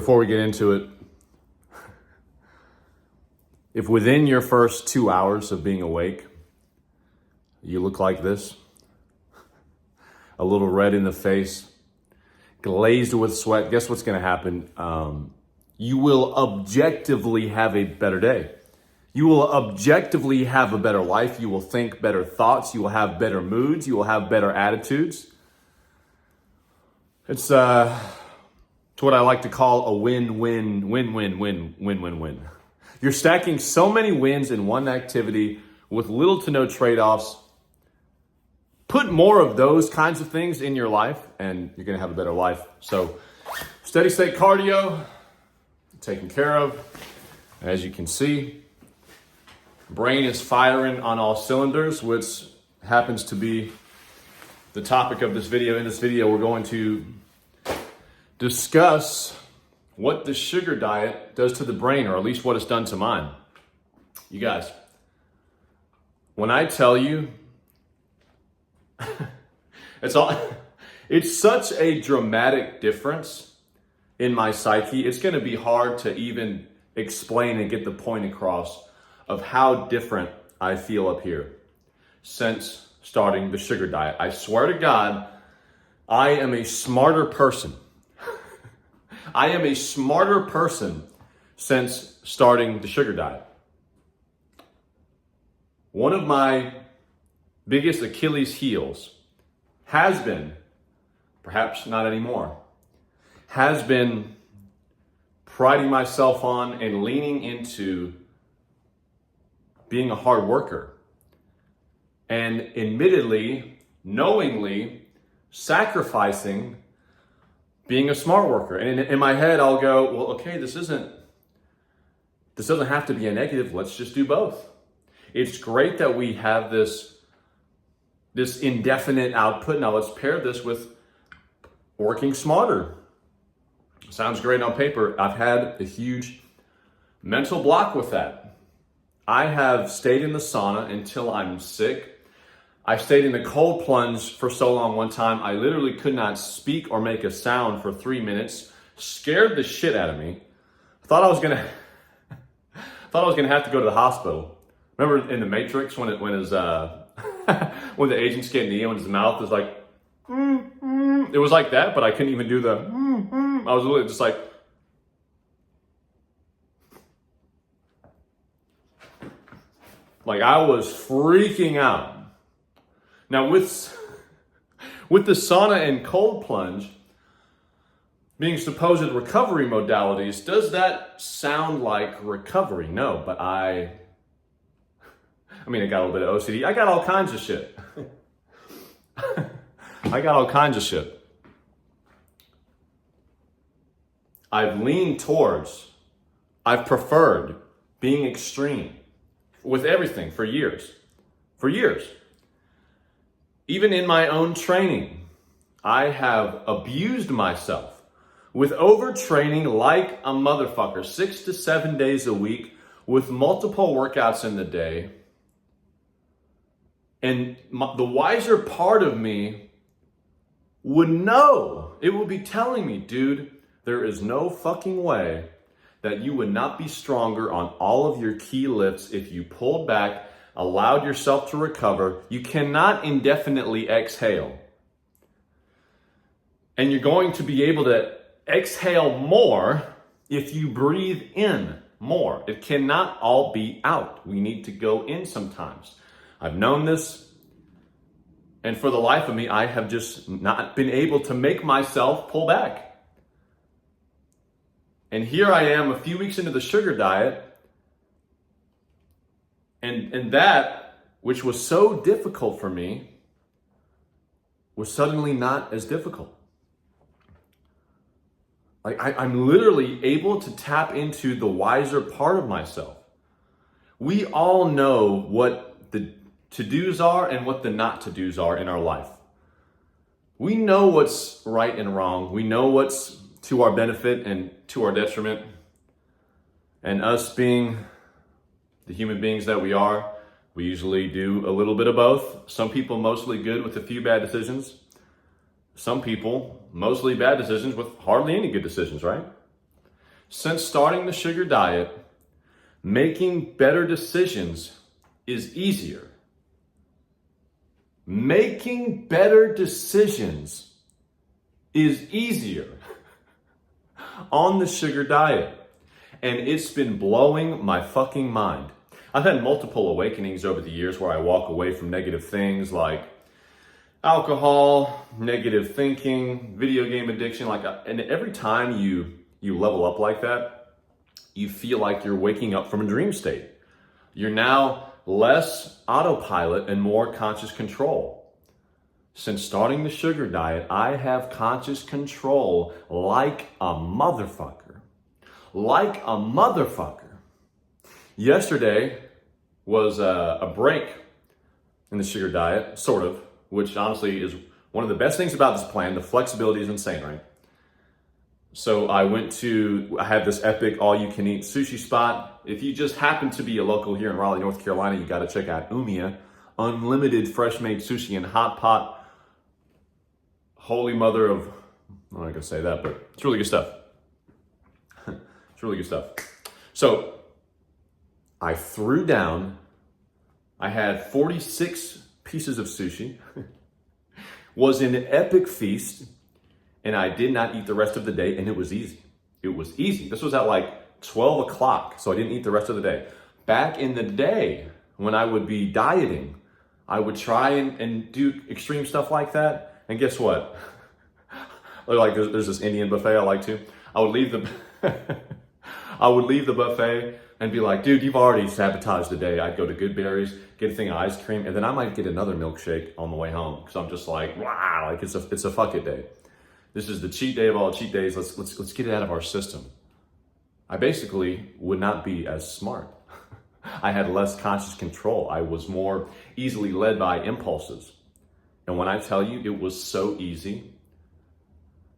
Before we get into it, if within your first 2 hours of being awake, you look like this, a little red in the face, glazed with sweat, guess what's going to happen? You will objectively have a better day. You will objectively have a better life. You will think better thoughts. You will have better moods. You will have better attitudes. It's what I like to call a win-win-win-win-win-win-win-win. You're stacking so many wins in one activity with little to no trade-offs. Put more of those kinds of things in your life and you're going to have a better life. So steady state cardio, taken care of. As you can see, brain is firing on all cylinders, which happens to be the topic of this video. In this video, we're going to discuss what the sugar diet does to the brain, or at least what it's done to mine. You guys, when I tell you, it's such a dramatic difference in my psyche. It's going to be hard to even explain and get the point across of how different I feel up here since starting the sugar diet. I swear to God, I am a smarter person. I am a smarter person since starting the sugar diet. One of my biggest Achilles heels has been, perhaps not anymore, has been priding myself on and leaning into being a hard worker. And admittedly, knowingly sacrificing being a smart worker. And in my head, I'll go, well, okay, this doesn't have to be a negative. Let's just do both. It's great that we have this indefinite output. Now let's pair this with working smarter. Sounds great on paper. I've had a huge mental block with that. I have stayed in the sauna until I'm sick. I stayed in the cold plunge for so long one time, I literally could not speak or make a sound for 3 minutes. Scared the shit out of me. Thought I was gonna have to go to the hospital. Remember in the Matrix when when the agents get in the end, when his mouth is like, It was like that, but I couldn't even do the I was literally just like, I was freaking out. Now with the sauna and cold plunge being supposed recovery modalities, does that sound like recovery? No, but I got a little bit of OCD. I got all kinds of shit. I've preferred being extreme with everything for years. Even in my own training, I have abused myself with overtraining like a motherfucker, 6 to 7 days a week with multiple workouts in the day. And the wiser part of me would know, it would be telling me, dude, there is no fucking way that you would not be stronger on all of your key lifts if you pulled back, allowed yourself to recover. You cannot indefinitely exhale. And you're going to be able to exhale more if you breathe in more. It cannot all be out. We need to go in sometimes. I've known this. And for the life of me, I have just not been able to make myself pull back. And here I am a few weeks into the sugar diet. And that, which was so difficult for me, was suddenly not as difficult. I'm literally able to tap into the wiser part of myself. We all know what the to-dos are and what the not to-dos are in our life. We know what's right and wrong. We know what's to our benefit and to our detriment. And us being the human beings that we are, we usually do a little bit of both. Some people mostly good with a few bad decisions. Some people mostly bad decisions with hardly any good decisions, right? Since starting the sugar diet, making better decisions is easier. Making better decisions is easier on the sugar diet. And it's been blowing my fucking mind. I've had multiple awakenings over the years where I walk away from negative things like alcohol, negative thinking, video game addiction, and every time you level up like that, you feel like you're waking up from a dream state. You're now less autopilot and more conscious control. Since starting the sugar diet, I have conscious control like a motherfucker. Like a motherfucker. Yesterday was a break in the sugar diet, sort of, which honestly is one of the best things about this plan. The flexibility is insane, right? So I have this epic all-you-can-eat sushi spot. If you just happen to be a local here in Raleigh, North Carolina, you got to check out Umiya. Unlimited fresh-made sushi and hot pot. Holy mother of, I'm not going to say that, but it's really good stuff. It's really good stuff. So I threw down, I had 46 pieces of sushi, was an epic feast, and I did not eat the rest of the day, and it was easy. It was easy. This was at like 12 o'clock, so I didn't eat the rest of the day. Back in the day, when I would be dieting, I would try and do extreme stuff like that, and guess what? Like there's this Indian buffet I like to. I would leave the buffet and be like, dude, you've already sabotaged the day. I'd go to Good Berries, get a thing of ice cream, and then I might get another milkshake on the way home because I'm just like, wow, like it's a fuck it day. This is the cheat day of all cheat days. Let's get it out of our system. I basically would not be as smart. I had less conscious control. I was more easily led by impulses. And when I tell you it was so easy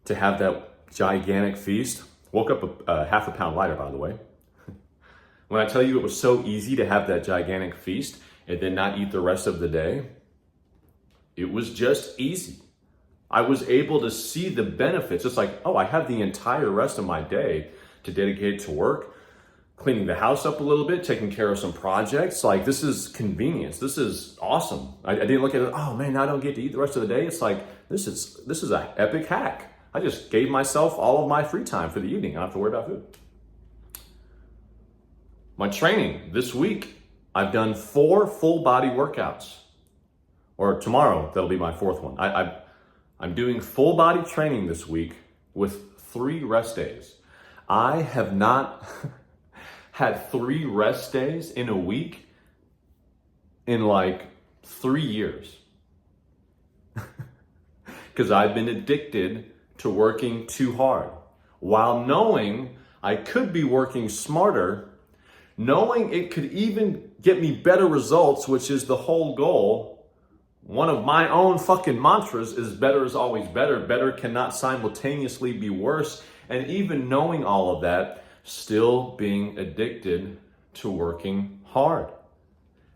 to have that gigantic feast, woke up a half a pound lighter, by the way. When I tell you it was so easy to have that gigantic feast and then not eat the rest of the day, it was just easy. I was able to see the benefits. It's like, oh, I have the entire rest of my day to dedicate to work, cleaning the house up a little bit, taking care of some projects. Like, this is convenience. This is awesome. I didn't look at it, oh man, now I don't get to eat the rest of the day. It's like, this is an epic hack. I just gave myself all of my free time for the evening. I don't have to worry about food. My training this week, I've done 4 full body workouts. Or tomorrow, that'll be my 4th one. I'm doing full body training this week with 3 rest days. I have not had 3 rest days in a week in like 3 years. Because I've been addicted to working too hard. While knowing I could be working smarter, knowing it could even get me better results, which is the whole goal. One of my own fucking mantras is better is always better. Better cannot simultaneously be worse. And even knowing all of that, still being addicted to working hard.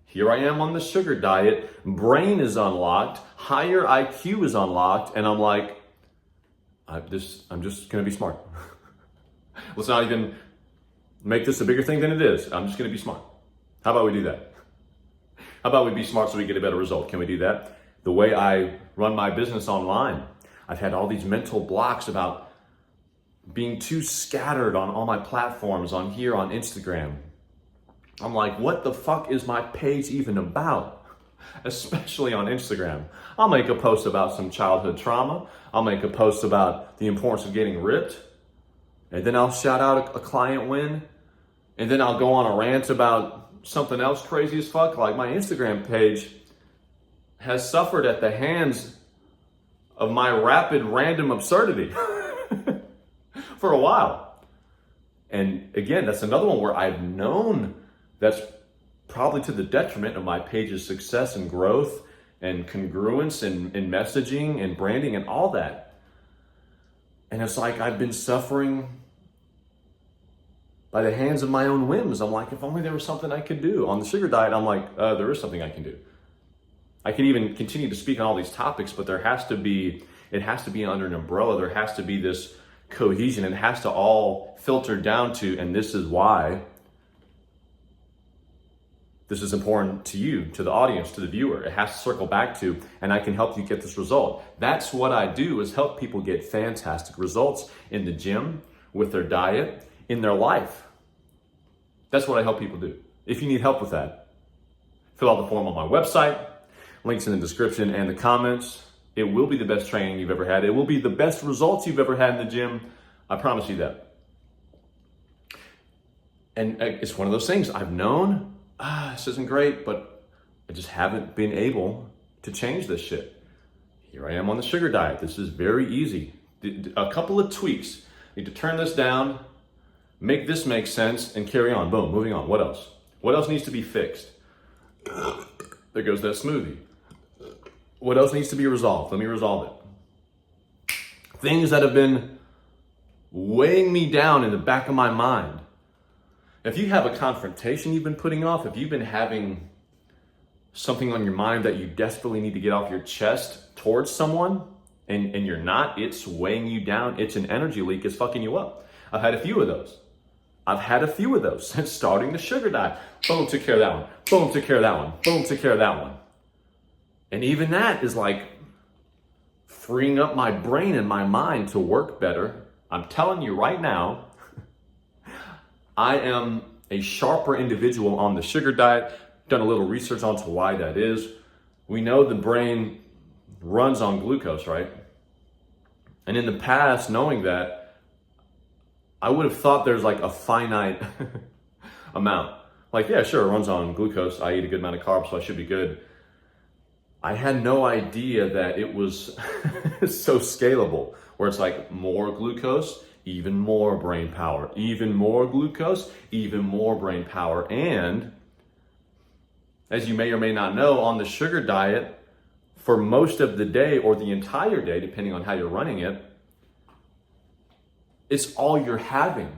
Here I am on the sugar diet, brain is unlocked, higher IQ is unlocked, and I'm like, I'm just gonna be smart. Let's not even make this a bigger thing than it is. I'm just gonna be smart. How about we do that? How about we be smart so we get a better result? Can we do that? The way I run my business online, I've had all these mental blocks about being too scattered on all my platforms, on here, on Instagram. I'm like, what the fuck is my page even about? Especially on Instagram. I'll make a post about some childhood trauma. I'll make a post about the importance of getting ripped. And then I'll shout out a client win. And then I'll go on a rant about something else crazy as fuck. Like, my Instagram page has suffered at the hands of my rapid random absurdity for a while. And again, that's another one where I've known that's probably to the detriment of my page's success and growth and congruence and messaging and branding and all that. And it's like I've been suffering by the hands of my own whims. I'm like, if only there was something I could do. On the sugar diet, I'm like, there is something I can do. I can even continue to speak on all these topics, but it has to be under an umbrella. There has to be this cohesion. It has to all filter down to, and this is why this is important to you, to the audience, to the viewer. It has to circle back to, and I can help you get this result. That's what I do, is help people get fantastic results in the gym, with their diet, in their life. That's what I help people do. If you need help with that, fill out the form on my website, links in the description and the comments. It will be the best training you've ever had. It will be the best results you've ever had in the gym. I promise you that. And it's one of those things I've known, this isn't great, but I just haven't been able to change this shit. Here I am on the sugar diet. This is very easy. A couple of tweaks. Need to turn this down, make this make sense, and carry on. Boom, moving on. What else? What else needs to be fixed? There goes that smoothie. What else needs to be resolved? Let me resolve it. Things that have been weighing me down in the back of my mind. If you have a confrontation you've been putting off, if you've been having something on your mind that you desperately need to get off your chest towards someone, and you're not, it's weighing you down, it's an energy leak, it's fucking you up. I've had a few of those since starting the sugar diet. Boom, took care of that one. Boom, took care of that one. Boom, took care of that one. And even that is like freeing up my brain and my mind to work better. I'm telling you right now, I am a sharper individual on the sugar diet. Done a little research onto why that is. We know the brain runs on glucose, right? And in the past, knowing that, I would have thought there's like a finite amount. Like, yeah, sure, it runs on glucose. I eat a good amount of carbs, so I should be good. I had no idea that it was so scalable, where it's like more glucose, even more brain power, even more glucose, even more brain power. And as you may or may not know, on the sugar diet, for most of the day or the entire day, depending on how you're running it, it's all you're having.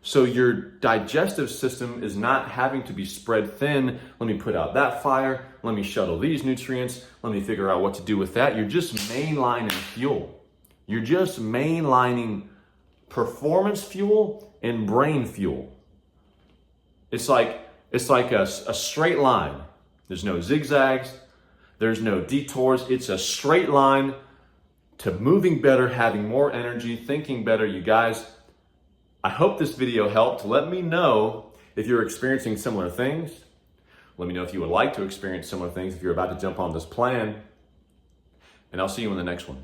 So your digestive system is not having to be spread thin. Let me put out that fire. Let me shuttle these nutrients. Let me figure out what to do with that. You're just mainlining fuel. You're just mainlining performance fuel and brain fuel. It's like a straight line. There's no zigzags. There's no detours. It's a straight line to moving better, having more energy, thinking better. You guys, I hope this video helped. Let me know if you're experiencing similar things. Let me know if you would like to experience similar things, if you're about to jump on this plan. And I'll see you in the next one.